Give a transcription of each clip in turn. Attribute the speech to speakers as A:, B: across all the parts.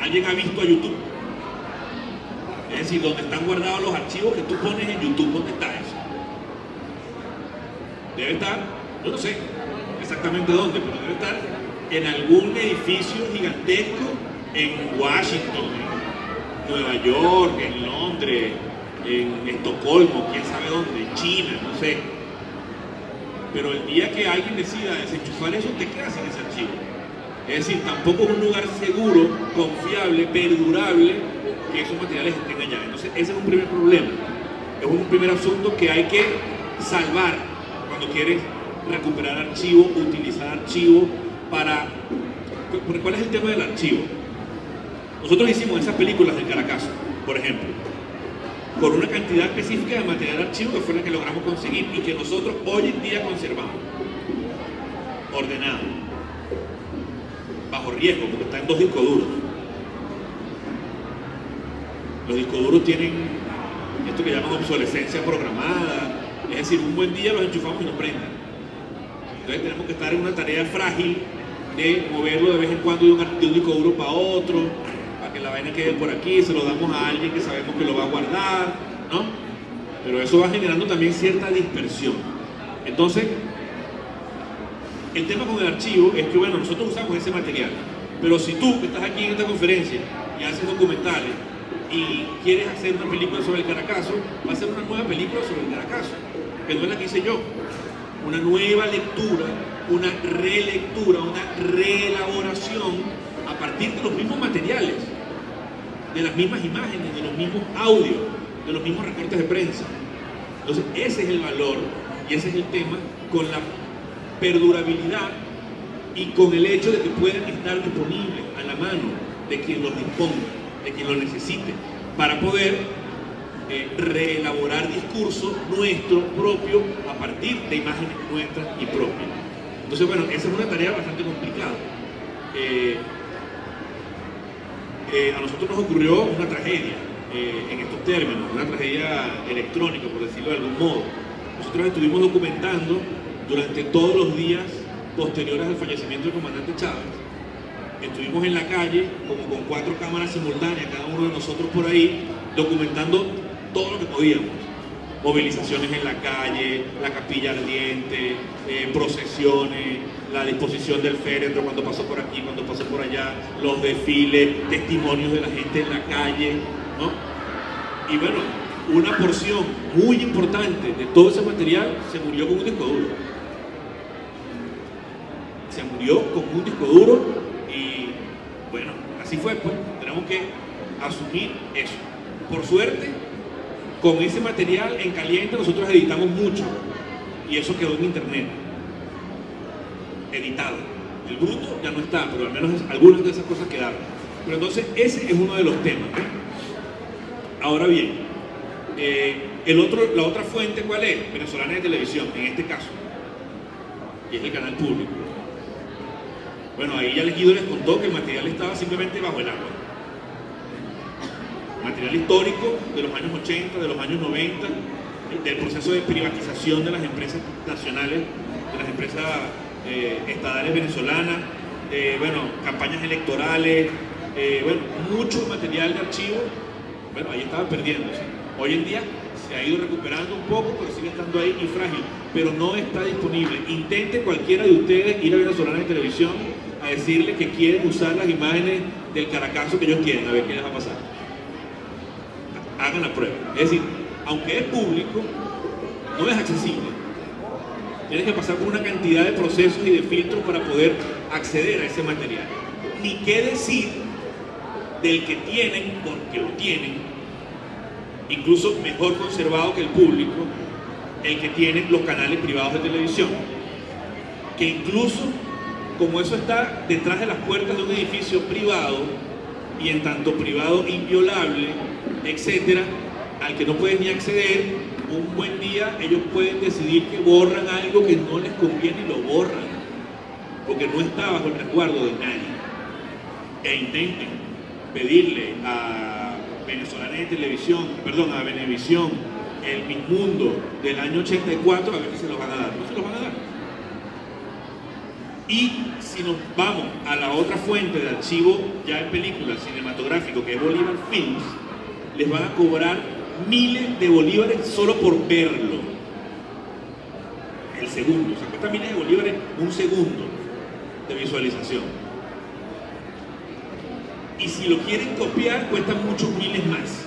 A: ¿Alguien ha visto a YouTube? Es decir, donde están guardados los archivos que tú pones en YouTube, ¿dónde está eso? Debe estar, yo no sé exactamente dónde, pero debe estar en algún edificio gigantesco en Washington, en Nueva York, en Londres, en Estocolmo, quién sabe dónde, en China, no sé. Pero el día que alguien decida desenchufar eso, te quedas sin ese archivo. Es decir, tampoco es un lugar seguro, confiable, perdurable, que esos materiales estén allá. Entonces, ese es un primer problema. Es un primer asunto que hay que salvar cuando quieres recuperar archivo, utilizar archivo para... ¿Cuál es el tema del archivo? Nosotros hicimos esas películas del Caracazo, por ejemplo, con una cantidad específica de material de archivo que fue la que logramos conseguir y que nosotros hoy en día conservamos, ordenado, bajo riesgo, porque está en 2 discos duros. Los discos duros tienen esto que llaman obsolescencia programada, es decir, un buen día los enchufamos y nos prenden. Entonces tenemos que estar en una tarea frágil de moverlo de vez en cuando de un disco duro para otro, para que la vaina quede por aquí, se lo damos a alguien que sabemos que lo va a guardar, ¿no? Pero eso va generando también cierta dispersión. Entonces, el tema con el archivo es que, bueno, nosotros usamos ese material, pero si tú que estás aquí en esta conferencia y haces documentales y quieres hacer una película sobre el Caracazo, va a ser una nueva película sobre el Caracazo, que no es la que hice yo. Una nueva lectura, una relectura, una reelaboración a partir de los mismos materiales, de las mismas imágenes, de los mismos audios, de los mismos recortes de prensa. Entonces, ese es el valor y ese es el tema con la perdurabilidad y con el hecho de que puedan estar disponibles a la mano de quien los disponga, de quien lo necesite, para poder reelaborar discurso nuestro propio a partir de imágenes nuestras y propias. Entonces, bueno, esa es una tarea bastante complicada. A nosotros nos ocurrió una tragedia en estos términos, una tragedia electrónica, por decirlo de algún modo. Nosotros estuvimos documentando durante todos los días posteriores al fallecimiento del comandante Chávez. Estuvimos en la calle como con 4 cámaras simultáneas, cada uno de nosotros por ahí, documentando todo lo que podíamos. Movilizaciones en la calle, la capilla ardiente, procesiones, la disposición del féretro cuando pasó por aquí, cuando pasó por allá, los desfiles, testimonios de la gente en la calle, ¿no? Y bueno, una porción muy importante de todo ese material se murió con un disco duro. Se murió con un disco duro y bueno, así fue, pues. Tenemos que asumir eso. Por suerte, con ese material en caliente nosotros editamos mucho y eso quedó en internet, editado. El bruto ya no está, pero al menos algunas de esas cosas quedaron. Pero entonces ese es uno de los temas, ¿no? Ahora bien, la otra fuente, ¿cuál es? Venezolana de Televisión, en este caso, y es el canal público. Bueno, ahí ya el Guido les contó que el material estaba simplemente bajo el agua. Material histórico de los años 80, de los años 90, del proceso de privatización de las empresas nacionales, de las empresas estatales venezolanas, bueno, campañas electorales, bueno, mucho material de archivo, bueno, ahí estaba perdiéndose. Hoy en día se ha ido recuperando un poco, pero sigue estando ahí y frágil, pero no está disponible. Intente cualquiera de ustedes ir a Venezolana de Televisión a decirle que quieren usar las imágenes del Caracazo que ellos quieren, a ver qué les va a pasar. Hagan la prueba. Es decir, aunque es público, no es accesible. Tienes que pasar por una cantidad de procesos y de filtros para poder acceder a ese material. Ni qué decir del que tienen, porque lo tienen, incluso mejor conservado que el público, el que tienen los canales privados de televisión, que incluso, como eso está detrás de las puertas de un edificio privado, y en tanto privado inviolable, etcétera, al que no puedes ni acceder, un buen día ellos pueden decidir que borran algo que no les conviene y lo borran, porque no está bajo el resguardo de nadie. E intenten pedirle a Venezolana de Televisión, perdón, a Venevisión, el Miss Mundo del año 84, a ver si se los van a dar. No se los van a dar. Y si nos vamos a la otra fuente de archivo ya en película cinematográfico, que es Bolívar Films, les van a cobrar miles de bolívares solo por verlo. El segundo, o sea, cuesta miles de bolívares un segundo de visualización. Y si lo quieren copiar, cuestan muchos miles más.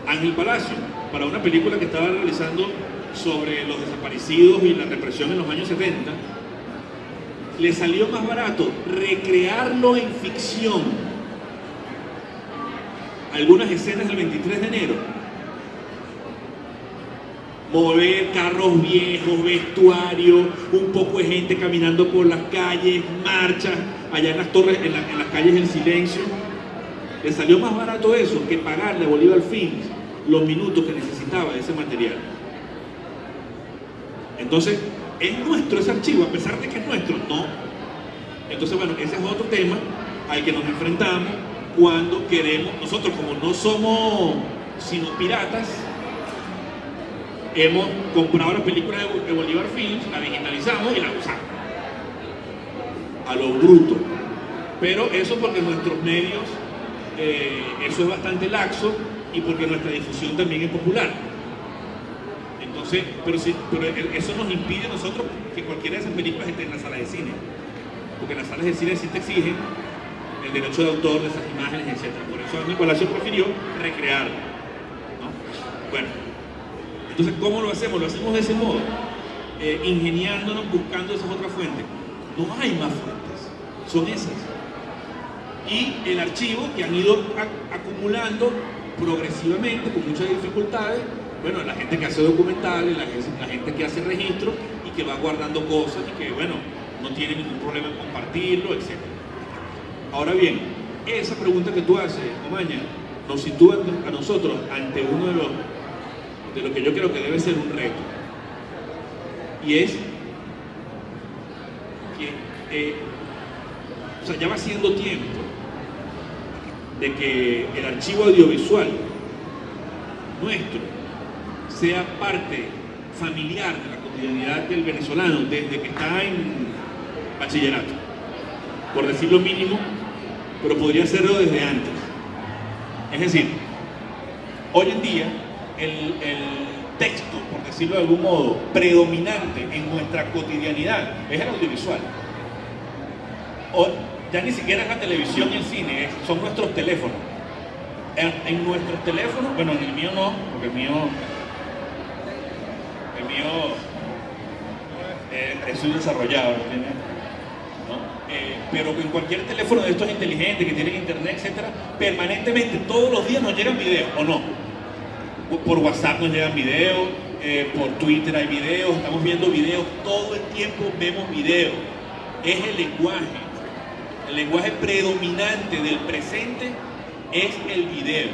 A: Ángel Palacio, para una película que estaba realizando sobre los desaparecidos y la represión en los años 70, le salió más barato recrearlo en ficción, algunas escenas del 23 de enero, mover carros viejos, vestuario, un poco de gente caminando por las calles, marchas, allá en las torres, en las calles del silencio. Le salió más barato eso que pagarle a Bolívar Films los minutos que necesitaba de ese material. Entonces, ¿es nuestro ese archivo a pesar de que es nuestro? No. Entonces, bueno, ese es otro tema al que nos enfrentamos cuando queremos, nosotros como no somos sino piratas, hemos comprado las películas de Bolívar Films, las digitalizamos y las usamos a lo bruto. Pero eso porque nuestros medios, eso es bastante laxo y porque nuestra difusión también es popular. Entonces, pero eso nos impide a nosotros que cualquiera de esas películas esté en las salas de cine. Porque en las salas de cine sí te exigen el derecho de autor de esas imágenes, etc. Por eso Ángel Palacio prefirió recrearlo, ¿no? Bueno, entonces, ¿cómo lo hacemos? Lo hacemos de ese modo, ingeniándonos, buscando esas otras fuentes. No hay más fuentes, son esas. Y el archivo que han ido acumulando progresivamente, con muchas dificultades, bueno, la gente que hace documentales, la gente que hace registros y que va guardando cosas y que, bueno, no tiene ningún problema en compartirlo, etc. Ahora bien, esa pregunta que tú haces, Omaña, nos sitúa a nosotros ante uno de lo que yo creo que debe ser un reto. Y es que, o sea, ya va siendo tiempo de que el archivo audiovisual nuestro sea parte familiar de la cotidianidad del venezolano desde que está en bachillerato, por decir lo mínimo, pero podría serlo desde antes. Es decir, hoy en día el texto, por decirlo de algún modo, predominante en nuestra cotidianidad es el audiovisual. Ya ni siquiera es la televisión y el cine, son nuestros teléfonos. En nuestros teléfonos, bueno, en el mío no, porque el mío es un desarrollado, ¿no? Pero en cualquier teléfono de estos inteligentes que tienen internet, etcétera, permanentemente todos los días nos llegan videos, ¿o no? Por WhatsApp nos llegan videos, por Twitter hay videos, estamos viendo videos, todo el tiempo vemos videos. Es el lenguaje predominante del presente es el video.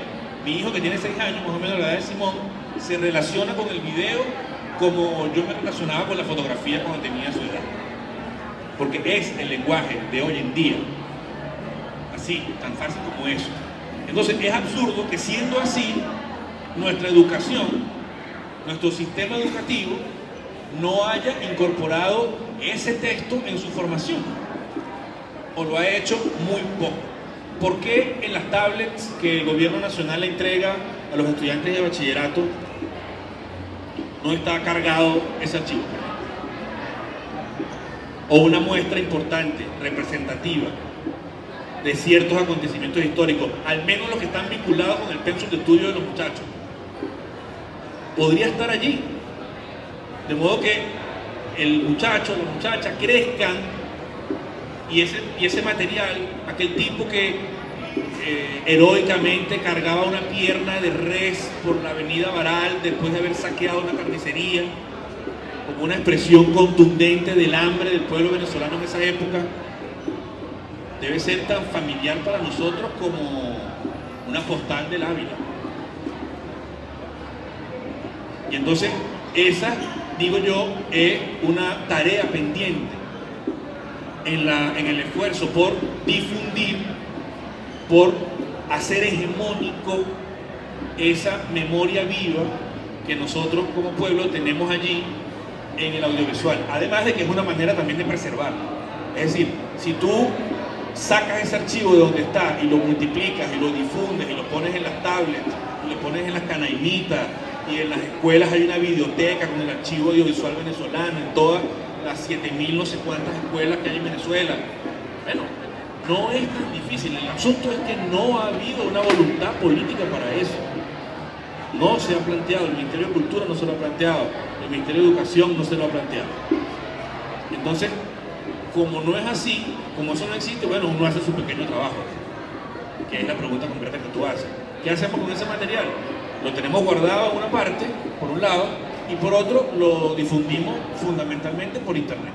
A: Mi hijo, que tiene 6 años, más o menos la edad de Simón, se relaciona con el video como yo me relacionaba con la fotografía cuando tenía su edad, porque es el lenguaje de hoy en día, así, tan fácil como eso. Entonces es absurdo que, siendo así, nuestra educación, nuestro sistema educativo no haya incorporado ese texto en su formación, o lo ha hecho muy poco. ¿Por qué en las tablets que el gobierno nacional le entrega a los estudiantes de bachillerato no está cargado ese archivo? O una muestra importante, representativa, de ciertos acontecimientos históricos, al menos los que están vinculados con el pensum de estudio de los muchachos, podría estar allí, de modo que el muchacho, la muchacha crezcan y ese material, aquel tipo que heroicamente cargaba una pierna de res por la avenida Baral después de haber saqueado una carnicería, como una expresión contundente del hambre del pueblo venezolano en esa época, debe ser tan familiar para nosotros como una postal del Ávila. Y entonces esa, digo yo, es una tarea pendiente en el esfuerzo por difundir, por hacer hegemónico esa memoria viva que nosotros como pueblo tenemos allí en el audiovisual, además de que es una manera también de preservarlo. Es decir, si tú sacas ese archivo de donde está y lo multiplicas y lo difundes y lo pones en las tablets y lo pones en las canaimitas y en las escuelas hay una videoteca con el archivo audiovisual venezolano en todas las 7.000 no sé cuántas escuelas que hay en Venezuela, bueno, no es tan difícil. El asunto es que no ha habido una voluntad política para eso. No se ha planteado, el Ministerio de Cultura no se lo ha planteado, el Ministerio de Educación no se lo ha planteado. Entonces, como no es así, como eso no existe, bueno, uno hace su pequeño trabajo, que es la pregunta concreta que tú haces. ¿Qué hacemos con ese material? Lo tenemos guardado en una parte, por un lado, y por otro lo difundimos fundamentalmente por internet,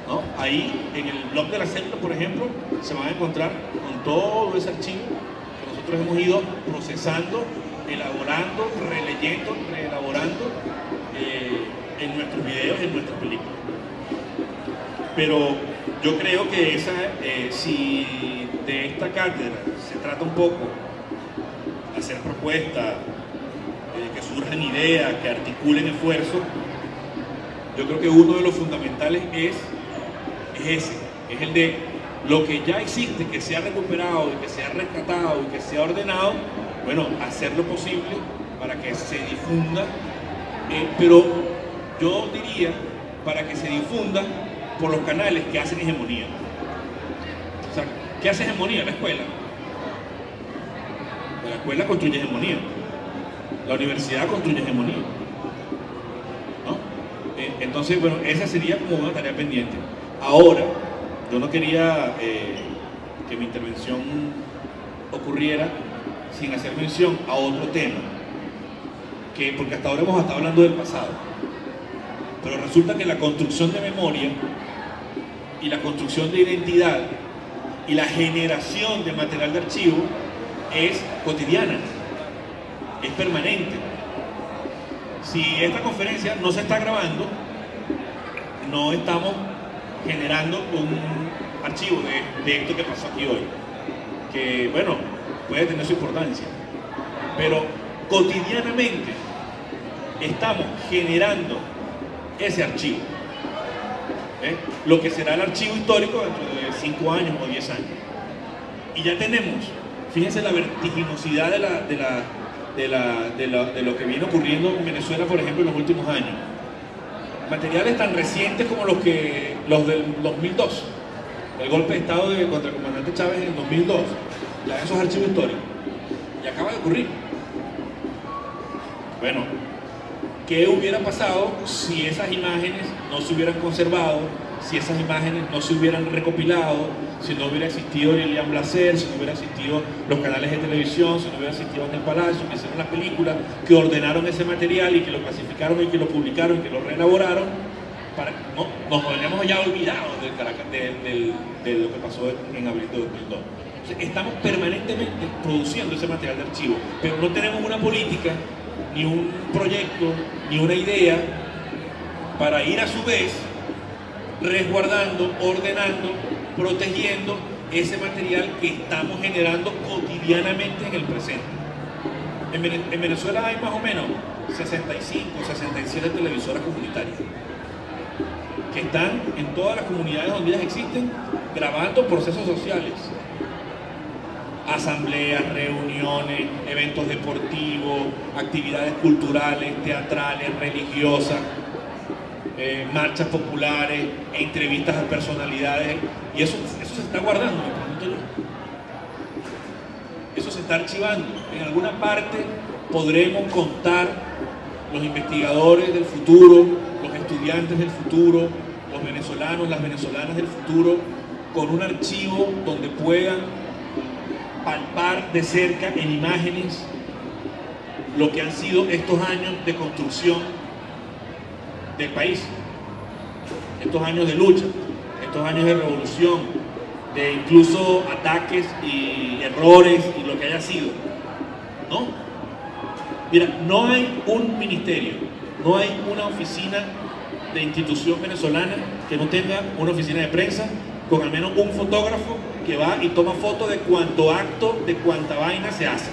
A: ¿no? Ahí, en el blog de la célula, por ejemplo, se van a encontrar con todo ese archivo que nosotros hemos ido procesando, elaborando, releyendo, reelaborando en nuestros videos, en nuestras películas. Pero yo creo que si de esta cátedra se trata un poco de hacer propuestas, que surjan ideas, que articulen esfuerzos, yo creo que uno de los fundamentales es el de lo que ya existe, que se ha recuperado, que se ha rescatado y que se ha ordenado, bueno, hacer lo posible para que se difunda, pero yo diría para que se difunda por los canales que hacen hegemonía. O sea, ¿qué hace hegemonía? La escuela. La escuela construye hegemonía. La universidad construye hegemonía, ¿no? Entonces, bueno, esa sería como una tarea pendiente. Ahora, yo no quería que mi intervención ocurriera sin hacer mención a otro tema, porque hasta ahora hemos estado hablando del pasado, pero resulta que la construcción de memoria y la construcción de identidad y la generación de material de archivo es cotidiana, es permanente. Si esta conferencia no se está grabando, no estamos generando un archivo de esto que pasó aquí hoy, que bueno, puede tener su importancia, pero cotidianamente estamos generando ese archivo, lo que será el archivo histórico dentro de 5 años o 10 años. Y ya tenemos, fíjense la vertiginosidad de lo que viene ocurriendo en Venezuela, por ejemplo, en los últimos años. Materiales tan recientes como los del 2002, el golpe de Estado contra el comandante Chávez en el 2002, ya esos archivos históricos, y acaba de ocurrir. Bueno, ¿qué hubiera pasado si esas imágenes no se hubieran conservado, si esas imágenes no se hubieran recopilado, si no hubiera existido Lilian Blaser, si no hubiera existido los canales de televisión, si no hubiera existido en el Palacio, que hicieron las películas, que ordenaron ese material y que lo clasificaron y que lo publicaron y que lo reelaboraron? Nos habríamos ya olvidado de lo que pasó en abril de 2002. Estamos permanentemente produciendo ese material de archivo, pero no tenemos una política, ni un proyecto, ni una idea para ir a su vez resguardando, ordenando, protegiendo ese material que estamos generando cotidianamente en el presente. En Venezuela hay más o menos 65, 67 televisoras comunitarias que están en todas las comunidades donde ellas existen grabando procesos sociales, asambleas, reuniones, eventos deportivos, actividades culturales, teatrales, religiosas, marchas populares, entrevistas a personalidades, y eso se está guardando, me pregunto yo. Eso se está archivando. En alguna parte podremos contar, los investigadores del futuro, los estudiantes del futuro, los venezolanos, las venezolanas del futuro, con un archivo donde puedan palpar de cerca en imágenes lo que han sido estos años de construcción del país, estos años de lucha, estos años de revolución, de incluso ataques y errores y lo que haya sido, ¿no? Mira, no hay un ministerio, no hay una oficina de institución venezolana que no tenga una oficina de prensa con al menos un fotógrafo que va y toma fotos de cuánto acto, de cuánta vaina se hace.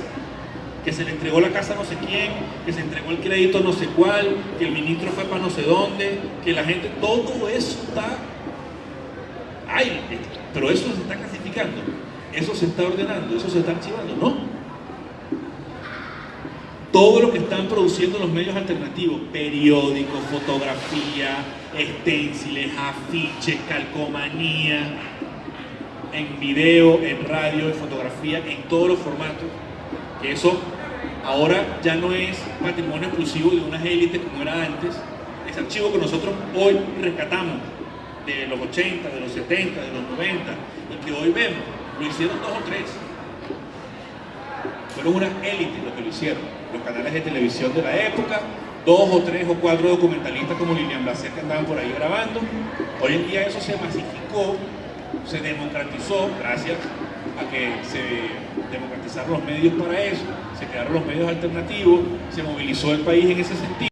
A: que se le entregó la casa a no sé quién, que se entregó el crédito a no sé cuál, que el ministro fue para no sé dónde, que la gente, todo eso está, ay, pero eso se está clasificando, eso se está ordenando, eso se está archivando, ¿no? Todo lo que están produciendo los medios alternativos, periódicos, fotografía, esténciles, afiches, calcomanía, en video, en radio, en fotografía, en todos los formatos, que eso ahora ya no es patrimonio exclusivo de unas élites como era antes. Ese archivo que nosotros hoy rescatamos de los 80, de los 70, de los 90 y que hoy vemos, lo hicieron 2 o 3. Fueron unas élites los que lo hicieron, los canales de televisión de la época, 2 o 3 o 4 documentalistas como Lilian Blaset que andaban por ahí grabando. Hoy en día eso se masificó, se democratizó gracias a que se democratizaron los medios para eso, se crearon los medios alternativos, se movilizó el país en ese sentido.